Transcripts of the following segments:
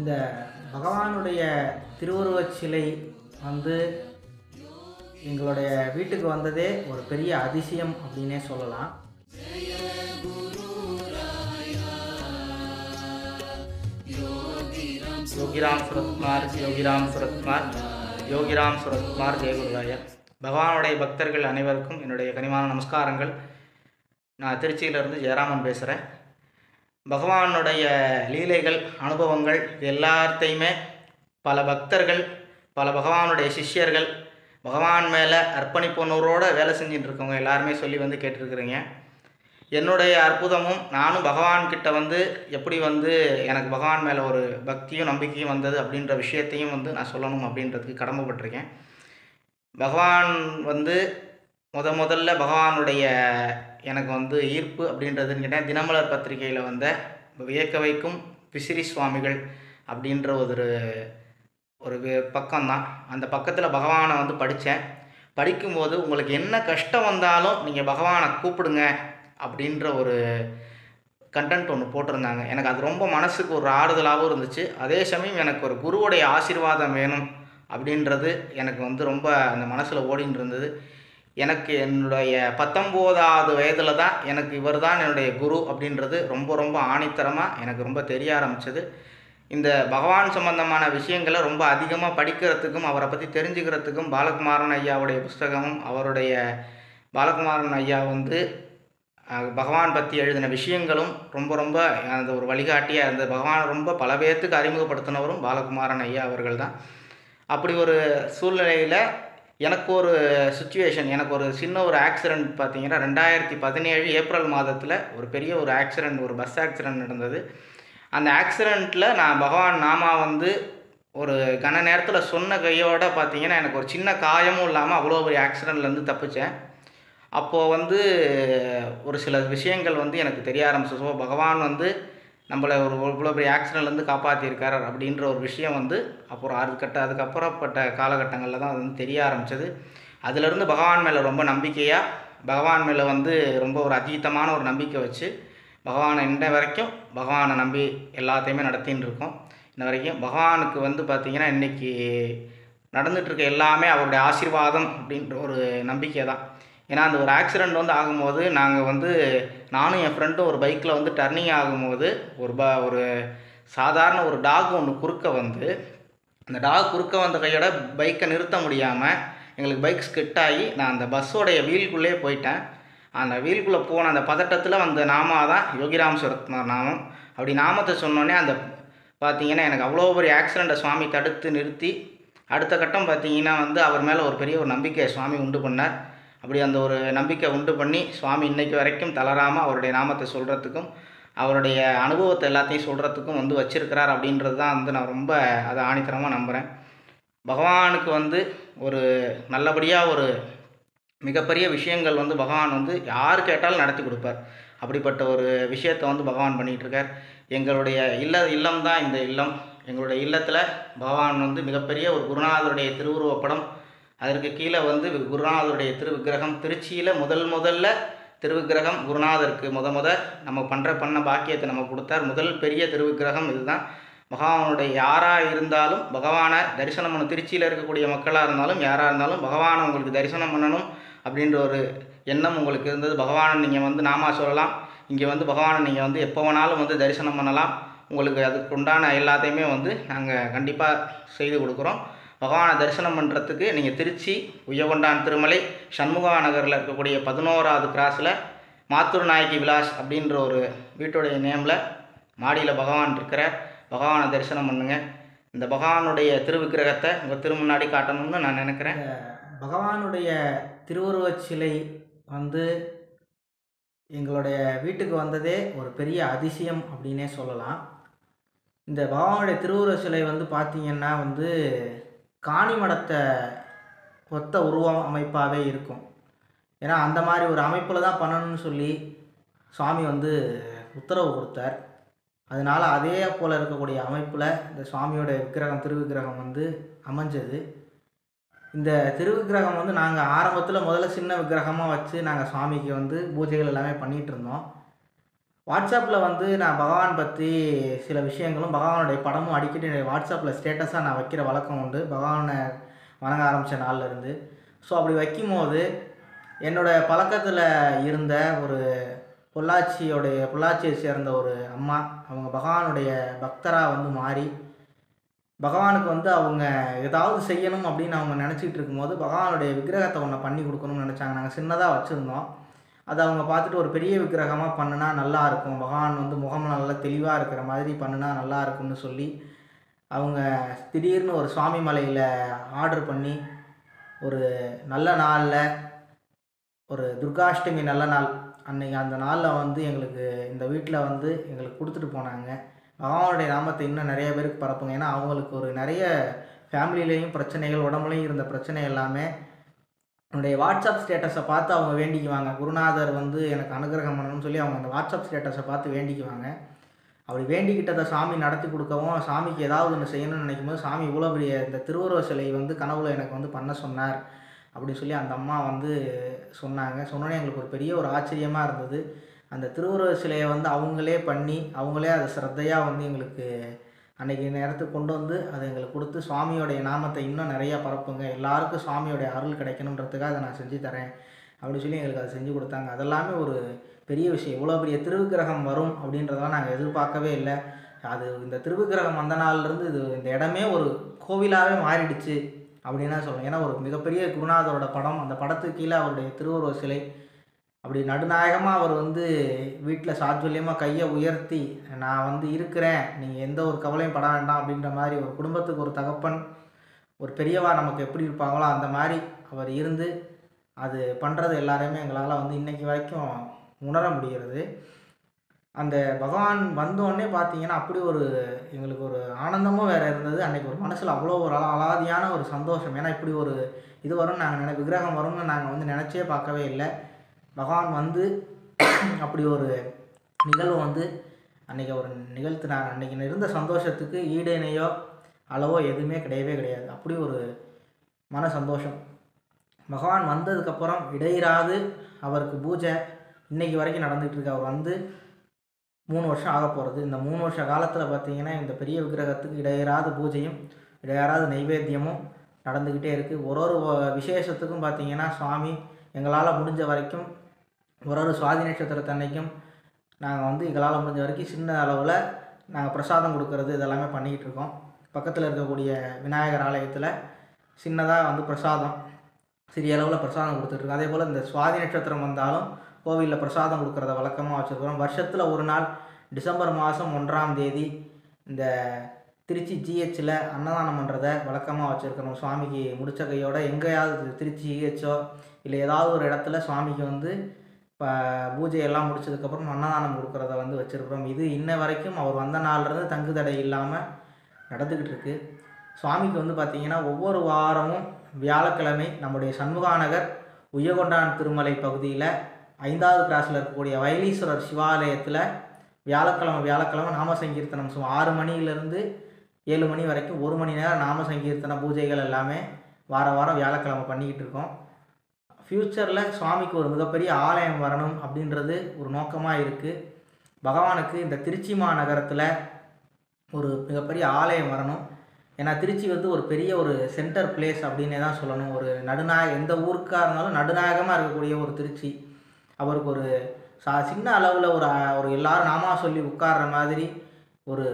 இந்த பகவானுடைய திருவுருவச் சிலை வந்து எங்களுடைய வீட்டுக்கு வந்ததே ஒரு பெரிய அதிசயம் அப்படின்னே சொல்லலாம். யோகிராம் சுரத்குமார், யோகிராம் சுரத்குமார், யோகிராம் சுரத்குமார், ஜெயகுருராயா. பகவானுடைய பக்தர்கள் அனைவருக்கும் என்னுடைய கனிவான நமஸ்காரங்கள். நான் திருச்சியிலிருந்து ஜெயராமன் பேசுகிறேன். பகவானுடைய லீலைகள், அனுபவங்கள் எல்லாத்தையுமே பல பக்தர்கள், பல பகவானுடைய சிஷ்யர்கள், பகவான் மேலே அர்ப்பணிப்புணர்வோடு வேலை செஞ்சுட்டு இருக்கவங்க எல்லாருமே சொல்லி வந்து கேட்டிருக்கிறீங்க. என்னுடைய அற்புதமும் நானும் பகவான்கிட்ட வந்து எப்படி வந்து எனக்கு பகவான் மேலே ஒரு பக்தியும் நம்பிக்கையும் வந்தது அப்படின்ற விஷயத்தையும் வந்து நான் சொல்லணும் அப்படின்றதுக்கு கடமைப்பட்டிருக்கேன். பகவான் வந்து முதல்ல பகவானுடைய எனக்கு வந்து ஈர்ப்பு அப்படின்றதுன்னு கேட்டால் தினமலர் பத்திரிகையில் வந்த வியக்க வைக்கும் பிசிறி சுவாமிகள் அப்படின்ற ஒரு பக்கம்தான். அந்த பக்கத்தில் பகவானை வந்து படித்தேன். படிக்கும்போது உங்களுக்கு என்ன கஷ்டம் வந்தாலும் நீங்கள் பகவானை கூப்பிடுங்க அப்படின்ற ஒரு கண்டென்ட் ஒன்று போட்டிருந்தாங்க. எனக்கு அது ரொம்ப மனசுக்கு ஒரு ஆறுதலாகவும் இருந்துச்சு. அதே சமயம் எனக்கு ஒரு குருவுடைய ஆசீர்வாதம் வேணும் அப்படின்றது எனக்கு வந்து ரொம்ப அந்த மனசில் ஓடின்னு இருந்தது. எனக்கு என்னுடைய 19வது வயதில் தான் எனக்கு இவர் தான் என்னுடைய குரு அப்படின்றது ரொம்ப ரொம்ப ஆணித்தரமாக எனக்கு ரொம்ப தெரிய ஆரம்பித்தது. இந்த பகவான் சம்பந்தமான விஷயங்களை ரொம்ப அதிகமாக படிக்கிறதுக்கும் அவரை பற்றி தெரிஞ்சுக்கிறதுக்கும் பாலகுமாரன் ஐயாவுடைய புஸ்தகமும் அவருடைய பாலகுமாரன் ஐயா வந்து பகவான் பற்றி எழுதின விஷயங்களும் ரொம்ப ரொம்ப அந்த ஒரு வழிகாட்டியாக இருந்த பகவானை ரொம்ப பல பேர்த்துக்கு அறிமுகப்படுத்தினவரும் பாலகுமாரன் ஐயா அவர்கள் தான். அப்படி ஒரு சூழ்நிலையில் எனக்கு ஒரு சுச்சுவேஷன், எனக்கு ஒரு சின்ன ஒரு ஆக்சிடெண்ட் பார்த்திங்கன்னா 2017 ஏப்ரல் மாதத்தில் ஒரு பெரிய ஒரு ஆக்சிடெண்ட், ஒரு பஸ் ஆக்சிடெண்ட் நடந்தது. அந்த ஆக்சிடெண்ட்டில் நான் பகவான் நாமா வந்து ஒரு கன நேரத்தில் சொன்ன கையோடு பார்த்திங்கன்னா எனக்கு ஒரு சின்ன காயமும் இல்லாமல் அவ்வளோ பெரிய ஆக்சிடெண்ட்லேருந்து தப்பித்தேன். அப்போது வந்து ஒரு சில விஷயங்கள் வந்து எனக்கு தெரிய ஆரம்பிச்சு. ஸோ பகவான் வந்து நம்மளை ஒரு இவ்வளோ பெரிய ஆக்சிடெண்ட்லேருந்து காப்பாற்றியிருக்கார் அப்படின்ற ஒரு விஷயம் வந்து அப்புறம் அதுக்கப்புறப்பட்ட காலகட்டங்களில் தான் அது வந்து தெரிய ஆரம்பித்தது. அதிலிருந்து பகவான் மேலே ரொம்ப நம்பிக்கையாக, பகவான் மேலே வந்து ரொம்ப ஒரு அதீதமான ஒரு நம்பிக்கை வச்சு பகவானை இன்ன வரைக்கும் பகவானை நம்பி எல்லாத்தையுமே நடத்தின்னு இருக்கோம். இன்ன வரைக்கும் பகவானுக்கு வந்து பார்த்திங்கன்னா இன்றைக்கி நடந்துகிட்ருக்க எல்லாமே அவருடைய ஆசீர்வாதம் அப்படின்ற ஒரு நம்பிக்கை தான். ஏன்னா அந்த ஒரு ஆக்சிடெண்ட் வந்து ஆகும்போது நாங்கள் வந்து நானும் என் ஃப்ரெண்டும் ஒரு பைக்கில் வந்து டர்னிங் ஆகும்போது ஒரு சாதாரண ஒரு டாக் ஒன்று குறுக்க வந்து அந்த டாக் குறுக்க வந்த கையோட பைக்கை நிறுத்த முடியாமல் எங்களுக்கு பைக் ஸ்கிட் ஆகி நான் அந்த பஸ்ஸோடைய வீலுக்குள்ளே போயிட்டேன். அந்த வீலுக்குள்ளே போன அந்த பதட்டத்தில் அந்த நாமா தான் யோகிராம் சுரத்குமார் நாமம். அப்படி நாமத்தை சொன்னோன்னே அந்த பார்த்திங்கன்னா எனக்கு அவ்வளோ பெரிய ஆக்சிடெண்ட்டை சுவாமி தடுத்து நிறுத்தி அடுத்த கட்டம் பார்த்திங்கன்னா வந்து அவர் மேலே ஒரு பெரிய ஒரு நம்பிக்கை சுவாமி உண்டு பண்ணார். அப்படி அந்த ஒரு நம்பிக்கை உண்டு பண்ணி சுவாமி இன்றைக்கு வரைக்கும் தளராமல் அவருடைய நாமத்தை சொல்கிறதுக்கும் அவருடைய அனுபவத்தை எல்லாத்தையும் சொல்கிறதுக்கும் வந்து வச்சிருக்கிறார் அப்படின்றது தான் வந்து நான் ரொம்ப அதை ஆணித்தரமாக நம்புகிறேன். பகவானுக்கு வந்து ஒரு நல்லபடியாக ஒரு மிகப்பெரிய விஷயங்கள் வந்து பகவான் வந்து யார் கேட்டாலும் நடத்தி கொடுப்பார். அப்படிப்பட்ட ஒரு விஷயத்தை வந்து பகவான் பண்ணிகிட்ருக்கார். எங்களுடைய இல்லம் தான் இந்த இல்லம். எங்களுடைய இல்லத்தில் பகவான் வந்து மிகப்பெரிய ஒரு குருநாதருடைய திருவுருவப்படம், அதற்கு கீழே வந்து குருநாதருடைய திருவிக்கிரகம், திருச்சியில் முதல்ல திருவிக்கிரகம் குருநாதருக்கு நம்ம பண்ண பாக்கியத்தை நம்ம கொடுத்தார். முதல் பெரிய திருவிக்கிரகம் இதுதான். பகவானுடைய யாராக இருந்தாலும் பகவானை தரிசனம் பண்ணணும். திருச்சியில் இருக்கக்கூடிய மக்களாக இருந்தாலும் யாராக இருந்தாலும் பகவானை உங்களுக்கு தரிசனம் பண்ணணும் அப்படின்ற ஒரு எண்ணம் உங்களுக்கு இருந்தது. பகவானை நீங்கள் வந்து நாமா சொல்லலாம். இங்கே வந்து பகவானை நீங்கள் வந்து எப்போ வேணாலும் வந்து தரிசனம் பண்ணலாம். உங்களுக்கு அதுக்கு உண்டான எல்லாத்தையுமே வந்து நாங்கள் கண்டிப்பாக செய்து கொடுக்குறோம். பகவானை தரிசனம் பண்ணுறதுக்கு நீங்கள் திருச்சி உய்யகொண்டான் திருமலை சண்முகா நகரில் இருக்கக்கூடிய 11வது கிராஸில் மாத்தூர் நாயகி விலாஸ் அப்படின்ற ஒரு வீட்டுடைய நேமில் மாடியில் பகவான் இருக்கிற பகவானை தரிசனம் பண்ணுங்கள். இந்த பகவானுடைய திருவிக்கிரகத்தை உங்கள் திருமுன்னாடி காட்டணும்னு நான் நினைக்கிறேன். பகவானுடைய திருவுருவச் சிலை வந்து எங்களுடைய வீட்டுக்கு வந்ததே ஒரு பெரிய அதிசயம் அப்படின்னே சொல்லலாம். இந்த பகவானுடைய திருவுருவச் சிலை வந்து பார்த்திங்கன்னா வந்து காணிமடத்தை ஒத்த உருவம் அமைப்பாகவே இருக்கும். ஏன்னா அந்த மாதிரி ஒரு அமைப்பில் தான் பண்ணணும்னு சொல்லி சுவாமி வந்து உத்தரவு கொடுத்தார். அதனால் அதே போல் இருக்கக்கூடிய அமைப்பில் இந்த சுவாமியோட திருவிக்கிரகம் வந்து அமைஞ்சது. இந்த திருவிக்கிரகம் வந்து நாங்கள் ஆரம்பத்தில் முதல்ல சின்ன விக்கிரகமாக வச்சு நாங்கள் சுவாமிக்கு வந்து பூஜைகள் எல்லாமே பண்ணிகிட்டு இருந்தோம். வாட்ஸ்அப்பில் வந்து நான் பகவான் பற்றி சில விஷயங்களும் பகவானுடைய படமும் அடிக்கடி வாட்ஸ்அப்பில் ஸ்டேட்டஸாக நான் வைக்கிற வழக்கம் உண்டு, பகவானை வணங்க ஆரம்பித்த நாள்லேருந்து. ஸோ அப்படி வைக்கும்போது என்னோடய பழக்கத்தில் இருந்த ஒரு பொள்ளாச்சியை சேர்ந்த ஒரு அம்மா, அவங்க பகவானுடைய பக்தராக வந்து மாறி பகவானுக்கு வந்து அவங்க ஏதாவது செய்யணும் அப்படின்னு அவங்க நினச்சிக்கிட்டு இருக்கும்போது பகவானுடைய விக்கிரகத்தை ஒன்று பண்ணி கொடுக்கணும்னு நினச்சாங்க. நாங்கள் சின்னதாக வச்சுருந்தோம். அதை அவங்க பார்த்துட்டு ஒரு பெரிய விக்கிரகமாக பண்ணுனா நல்லாயிருக்கும், பகவான் வந்து முகம் நல்லா தெளிவாக இருக்கிற மாதிரி பண்ணுனா நல்லா இருக்கும்னு சொல்லி அவங்க திடீர்னு ஒரு சுவாமி மலையில் ஆர்டர் பண்ணி ஒரு நல்ல நாளில், ஒரு துர்காஷ்டமி நல்ல நாள் அன்றைக்கி, அந்த நாளில் வந்து எங்களுக்கு இந்த வீட்டில் வந்து எங்களுக்கு கொடுத்துட்டு போனாங்க. பகவானுடைய நாமத்தை இன்னும் நிறைய பேருக்கு பரப்புங்க. ஏன்னா அவங்களுக்கு ஒரு நிறைய ஃபேமிலியிலையும் பிரச்சனைகள், உடம்புலையும் இருந்த பிரச்சனை எல்லாமே என்னுடைய வாட்ஸ்அப் ஸ்டேட்டஸை பார்த்து அவங்க வேண்டிக்குவாங்க. குருநாதர் வந்து எனக்கு அனுகிரகம் பண்ணணும்னு சொல்லி அவங்க அந்த வாட்ஸ்அப் ஸ்டேட்டஸை பார்த்து வேண்டிக்குவாங்க. அப்படி வேண்டிக்கிட்டதை சாமி நடத்தி கொடுக்கவும், சாமிக்கு ஏதாவது ஒன்று செய்யணும்னு நினைக்கும் போது சாமி இவ்வளோ பெரிய இந்த திருவுருவ சிலை வந்து கனவுல எனக்கு வந்து பண்ண சொன்னார் அப்படின்னு சொல்லி அந்த அம்மா வந்து சொன்னாங்க. சொன்னோன்னே எங்களுக்கு ஒரு பெரிய ஒரு ஆச்சரியமாக இருந்தது. அந்த திருவுருவ சிலையை வந்து அவங்களே பண்ணி, அவங்களே அதை சிரத்தையாக வந்து எங்களுக்கு அன்றைக்கி நேரத்துக்கு கொண்டு வந்து அதை எங்களுக்கு கொடுத்து, சுவாமியோடைய நாமத்தை இன்னும் நிறையா பரப்புங்க, எல்லாருக்கும் சுவாமியோடைய அருள் கிடைக்கணுன்றதுக்காக அதை நான் செஞ்சு தரேன் அப்படின்னு சொல்லி எங்களுக்கு அதை செஞ்சு கொடுத்தாங்க. அதெல்லாமே ஒரு பெரிய விஷயம். இவ்வளோ பெரிய திருவிக்கிரகம் வரும் அப்படின்றதெல்லாம் நாங்கள் எதிர்பார்க்கவே இல்லை. அது இந்த திருவிக்கிரகம் வந்த நாள்லேருந்து இந்த இடமே ஒரு கோவிலாகவே மாறிடுச்சு அப்படின்னு தான் சொல்லணும். ஏன்னா ஒரு மிகப்பெரிய குருநாதரோட படம், அந்த படத்துக்கு கீழே அவருடைய திருவுருவ சிலை அப்படி நடுநாயகமாக அவர் வந்து வீட்டில் சாத்வல்யமாக கையை உயர்த்தி, நான் வந்து இருக்கிறேன், நீங்கள் எந்த ஒரு கவலையும் பட வேண்டாம் அப்படின்ற மாதிரி, ஒரு குடும்பத்துக்கு ஒரு தகப்பன், ஒரு பெரியவா நமக்கு எப்படி இருப்பாங்களோ அந்த மாதிரி அவர் இருந்து அது பண்ணுறது எல்லாரையுமே எங்களால் வந்து இன்றைக்கி வரைக்கும் உணர முடிகிறது. அந்த பகவான் வந்தோடனே பார்த்தீங்கன்னா அப்படி ஒரு எங்களுக்கு ஒரு ஆனந்தமும் வேறு இருந்தது. அன்றைக்கி ஒரு மனசில் அவ்வளோ ஒரு அலாதியான ஒரு சந்தோஷம். ஏன்னா இப்படி ஒரு இது வரும்னு நாங்கள் விக்கிரகம் வரும்னு நாங்கள் வந்து நினச்சே பார்க்கவே இல்லை. பகவான் வந்து அப்படி ஒரு நிகழ்வு வந்து அன்றைக்கி ஒரு நிகழ்த்தினாங்க. அன்றைக்கி இருந்த சந்தோஷத்துக்கு ஈடு இணையோ அளவோ எதுவுமே கிடையவே கிடையாது. அப்படி ஒரு மன சந்தோஷம். பகவான் வந்ததுக்கப்புறம் இடையிறாது அவருக்கு பூஜை இன்றைக்கி வரைக்கும் நடந்துகிட்ருக்கு. அவர் வந்து 3 வருஷம் ஆக போகிறது. இந்த 3 வருஷ காலத்தில் பார்த்திங்கன்னா இந்த பெரிய விக்கிரகத்துக்கு இடையறாத பூஜையும் இடையறாத நைவேத்தியமும் நடந்துக்கிட்டே இருக்குது. ஒரு விசேஷத்துக்கும் பார்த்திங்கன்னா சுவாமி எங்களால் முடிஞ்ச வரைக்கும் ஒரு சுவாதி நட்சத்திரத்தன்னைக்கும் நாங்கள் வந்து எங்களால் முடிஞ்ச வரைக்கும் சின்ன அளவில் நாங்கள் பிரசாதம் கொடுக்கறது இதெல்லாமே பண்ணிக்கிட்டு இருக்கோம். பக்கத்தில் இருக்கக்கூடிய விநாயகர் ஆலயத்தில் சின்னதாக வந்து பிரசாதம், சிறிய அளவில் பிரசாதம் கொடுத்துட்ருக்கோம். அதே போல் இந்த சுவாதி நட்சத்திரம் வந்தாலும் கோவிலில் பிரசாதம் கொடுக்குறத வழக்கமாக வச்சுருக்கிறோம். வருஷத்தில் ஒரு நாள் டிசம்பர் மாதம் 1ஆம் தேதி இந்த திருச்சி ஜிஹெச்சில் அன்னதானம் பண்ணுறதை வழக்கமாக வச்சுருக்கணும். சுவாமிக்கு முடிச்ச கையோடு எங்கேயாவது திருச்சி ஜிஹெச்சோ இல்லை ஏதாவது ஒரு இடத்துல சுவாமிக்கு வந்து இப்போ பூஜையெல்லாம் முடிச்சதுக்கப்புறம் அன்னதானம் கொடுக்குறத வந்து வச்சுருக்கிறோம். இது இன்ன வரைக்கும் அவர் வந்த நாள்லேருந்து தங்கு தடை இல்லாமல் நடந்துக்கிட்டு இருக்குது. சுவாமிக்கு வந்து பார்த்திங்கன்னா ஒவ்வொரு வாரமும் வியாழக்கிழமை நம்முடைய சண்முகாநகர் உய்யகொண்டான் திருமலை பகுதியில் 5வது கிராஸில் இருக்கக்கூடிய வைலீஸ்வரர் சிவாலயத்தில் வியாழக்கிழமை நாம சங்கீர்த்தனம் 6 மணியிலேருந்து 7 மணி வரைக்கும் 1 மணி நேரம் நாம சங்கீர்த்தன பூஜைகள் எல்லாமே வாரம் வியாழக்கிழமை பண்ணிக்கிட்டு இருக்கோம். ஃப்யூச்சரில் சுவாமிக்கு ஒரு மிகப்பெரிய ஆலயம் வரணும் அப்படின்றது ஒரு நோக்கமாக இருக்குது. பகவானுக்கு இந்த திருச்சி மாநகரத்தில் ஒரு மிகப்பெரிய ஆலயம் வரணும். ஏன்னா திருச்சி வந்து ஒரு பெரிய ஒரு சென்டர் பிளேஸ் அப்படின்னே தான் சொல்லணும். ஒரு எந்த ஊருக்காக இருந்தாலும் நடுநாயகமாக இருக்கக்கூடிய ஒரு திருச்சி, அவருக்கு ஒரு சின்ன அளவில் ஒரு எல்லாரும் நாமா சொல்லி உட்கார்ற மாதிரி ஒரு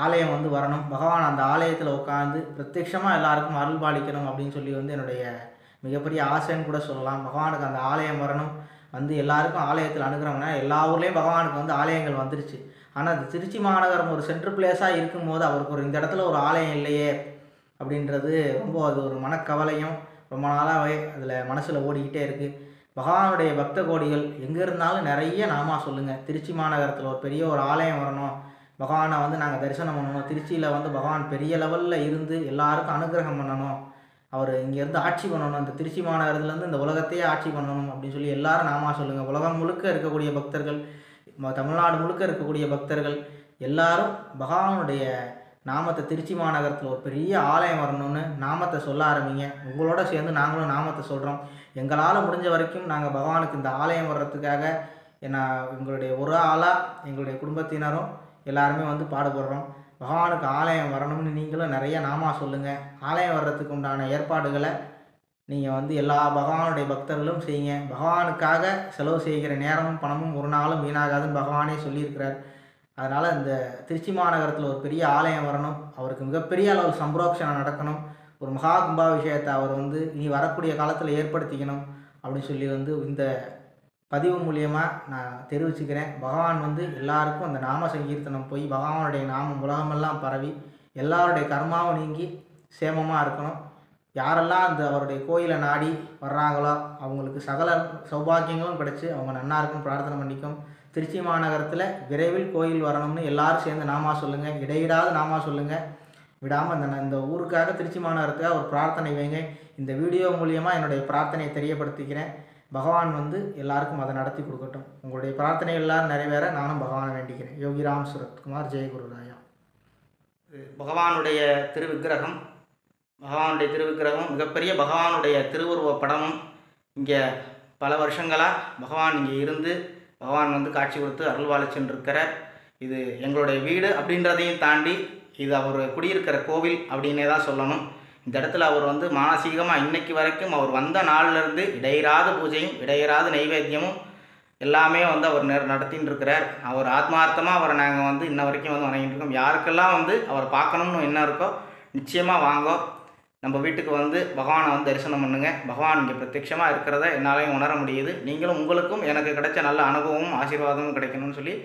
ஆலயம் வந்து வரணும். பகவான் அந்த ஆலயத்தில் உட்காந்து பிரத்யட்சமாக எல்லாருக்கும் அருள் பாலிக்கணும் அப்படின்னு சொல்லி வந்து என்னுடைய மிகப்பெரிய ஆசைன்னு கூட சொல்லலாம். பகவானுக்கு அந்த ஆலயம் வரணும், வந்து எல்லாருக்கும் ஆலயத்தில் அணுகிறோம்னா எல்லா ஊர்லேயும் பகவானுக்கு வந்து ஆலயங்கள் வந்துருச்சு. ஆனால் அது திருச்சி மாநகரம் ஒரு சென்ட்ரல் பிளேஸாக இருக்கும்போது அவருக்கு இந்த இடத்துல ஒரு ஆலயம் இல்லையே அப்படின்றது ரொம்ப அது ஒரு மனக்கவலையும் ரொம்ப நாளாகவே அதில் மனசில் ஓடிக்கிட்டே இருக்குது. பகவானுடைய பக்த கோடிகள் எங்கே இருந்தாலும் நிறைய நாமா சொல்லுங்கள். திருச்சி மாநகரத்தில் ஒரு பெரிய ஒரு ஆலயம் வரணும், பகவானை வந்து நாங்கள் தரிசனம் பண்ணணும், திருச்சியில் வந்து பகவான் பெரிய லெவலில் இருந்து எல்லாருக்கும் அனுகிரகம் பண்ணணும், அவர் இங்கேருந்து ஆட்சி பண்ணணும், இந்த திருச்சி மாநகரத்துலேருந்து இந்த உலகத்தையே ஆட்சி பண்ணணும் அப்படின்னு சொல்லி எல்லாரும் நாமா சொல்லுங்கள். உலகம் முழுக்க இருக்கக்கூடிய பக்தர்கள், தமிழ்நாடு முழுக்க இருக்கக்கூடிய பக்தர்கள் எல்லாரும் பகவானுடைய நாமத்தை திருச்சி மாநகரத்தில் ஒரு பெரிய ஆலயம் வரணும்னு நாமத்தை சொல்ல ஆரம்பிங்க. உங்களோட சேர்ந்து நாங்களும் நாமத்தை சொல்கிறோம். எங்களால் முடிஞ்ச வரைக்கும் நாங்கள் பகவானுக்கு இந்த ஆலயம் வர்றதுக்காக ஏன்னா எங்களுடைய ஒரு ஆளாக எங்களுடைய குடும்பத்தினரும் எல்லாருமே வந்து பாடுபடுறோம். பகவானுக்கு ஆலயம் வரணும்னு நீங்களும் நிறைய நாமா சொல்லுங்கள். ஆலயம் வர்றதுக்கு உண்டான ஏற்பாடுகளை நீங்கள் வந்து எல்லா பகவானுடைய பக்தர்களும் செய்யுங்க. பகவானுக்காக செலவு செய்கிற நேரமும் பணமும் ஒரு நாளும் வீணாகாதுன்னு பகவானே சொல்லியிருக்கிறார். அதனால் இந்த திருச்சி மாநகரத்தில் ஒரு பெரிய ஆலயம் வரணும், அவருக்கு மிகப்பெரிய அளவில் சம்பரோக்ஷணம் நடக்கணும், ஒரு மகா கும்பாபிஷேகத்தை அவர் வந்து இனி வரக்கூடிய காலத்தில் ஏற்படுத்திக்கணும் அப்படின்னு சொல்லி வந்து இந்த பதிவு மூலியமாக நான் தெரிவிச்சுக்கிறேன். பகவான் வந்து எல்லாருக்கும் அந்த நாம சங்கீர்த்தனம் போய் பகவானுடைய நாமம் உலகமெல்லாம் பரவி எல்லாருடைய கர்மாவும் நீங்கி சேமமாக இருக்கணும். யாரெல்லாம் அந்த அவருடைய கோயிலை நாடி வர்றாங்களோ அவங்களுக்கு சகல சௌபாக்கியங்களும் கிடச்சி அவங்க நன்னா இருக்கும் பிரார்த்தனை பண்ணிக்கும். திருச்சி மாநகரத்தில் விரைவில் கோயில் வரணும்னு எல்லாரும் சேர்ந்து நாமா சொல்லுங்கள். இடையிடாத நாமா சொல்லுங்கள். விடாமல் இந்த ஊருக்காக திருச்சி மாநகரத்துக்காக ஒரு பிரார்த்தனை வைங்க. இந்த வீடியோ மூலியமாக என்னுடைய பிரார்த்தனையை தெரியப்படுத்திக்கிறேன். பகவான் வந்து எல்லாருக்கும் அதை நடத்தி கொடுக்கட்டும். உங்களுடைய பிரார்த்தனை எல்லாம் நிறைவேற நானும் பகவானை வேண்டிக்கிறேன். யோகிராம் சுரத்குமார், ஜெய் குருராயா. பகவானுடைய திருவிக்கிரகம், பகவானுடைய திருவிக்கிரகம் மிகப்பெரிய பகவானுடைய திருவுருவ படமும் இங்கே பல வருஷங்களாக பகவான் இங்கே இருந்து பகவான் வந்து காட்சி கொடுத்து அருள்வாளிச்சுருக்கிறார். இது எங்களுடைய வீடு அப்படின்றதையும் தாண்டி இது அவர் குடியிருக்கிற கோவில் அப்படின்னே தான் சொல்லணும். இந்த இடத்துல அவர் வந்து மானசீகமாக இன்னைக்கு வரைக்கும் அவர் வந்த நாள்லேருந்து இடையராத பூஜையும் இடையராத நைவேத்தியமும் எல்லாமே வந்து அவர் நடத்தின்னு இருக்கிறார். அவர் ஆத்மார்த்தமாக அவரை நாங்கள் வந்து இன்ன வரைக்கும் வந்து வணங்கிட்டு இருக்கோம். யாருக்கெல்லாம் வந்து அவர் பார்க்கணும்னு என்ன இருக்கோ நிச்சயமாக வாங்கோ, நம்ம வீட்டுக்கு வந்து பகவானை வந்து தரிசனம் பண்ணுங்கள். பகவான் இங்கே பிரத்யட்சமாக இருக்கிறத என்னாலையும் உணர முடியுது. நீங்களும் உங்களுக்கும் எனக்கு கிடைச்ச நல்ல அனுபவமும் ஆசீர்வாதமும் கிடைக்கணும்னு சொல்லி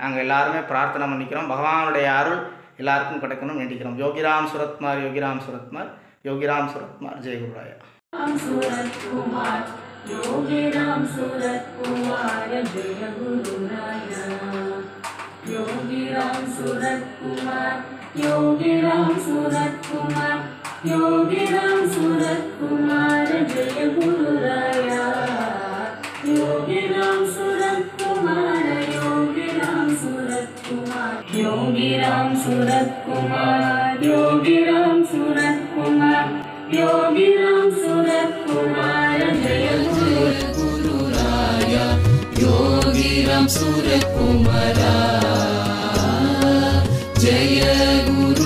நாங்கள் எல்லாருமே பிரார்த்தனை பண்ணிக்கிறோம். பகவானுடைய அருள் எல்லாருக்கும் கிடைக்கணும்னு வேண்டிக்கிறோம். யோகிராம் சுரத்குமார், யோகிராம் சுரத்குமார், யோகிராம் சுரத்குமார், ஜெய் குருராயா. யோகிராம் சுரத்குமார், ஜெய குருராயா. யோகிராம் சுரத்குமார், யோகிராம் சுரத்குமார், யோகிராம் சுரத்குமார், ஜெய குருராயா. யோகிராம் சுரத்குமார், யோகிராம் சுரத்குமார், யோகிராம் சுரத்குமார், யோகிராம் சுரத்குமார், யோகிராம் சுரத்குமார், ஜெய குருராயா. யோகிராம் சுரத்குமார, ஜெய குரு.